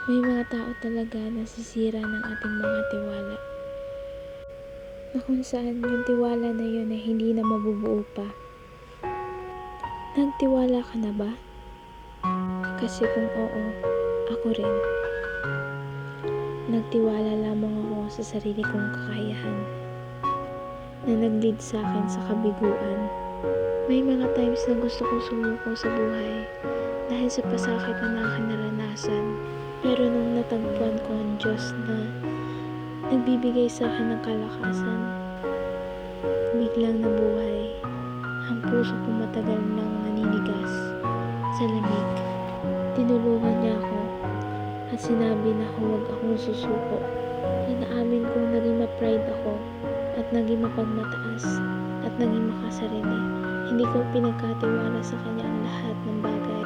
May mga tao talaga na nasisira ng ating mga tiwala, na kung saan yung tiwala na yun ay hindi na mabubuo pa. Nagtiwala ka na ba? Kasi kung oo, ako rin. Nagtiwala lamang ako sa sarili kong kakayahan, na nag-lead sa akin sa kabiguan. May mga times na gusto kong sumuko sa buhay dahil sa pasakit na aking naranasan. Pero nung natagpuan ko ang Diyos na nagbibigay sa akin ng kalakasan, biglang nabuhay ang puso kong matagal nang naninigas sa lamig. Tinulungan niya ako at sinabi na huwag akong susuko. Inaamin kong naging ma-pride ako at naging mapagmataas at naging makasarili. Hindi ko pinagkatiwala sa kanya ang lahat ng bagay.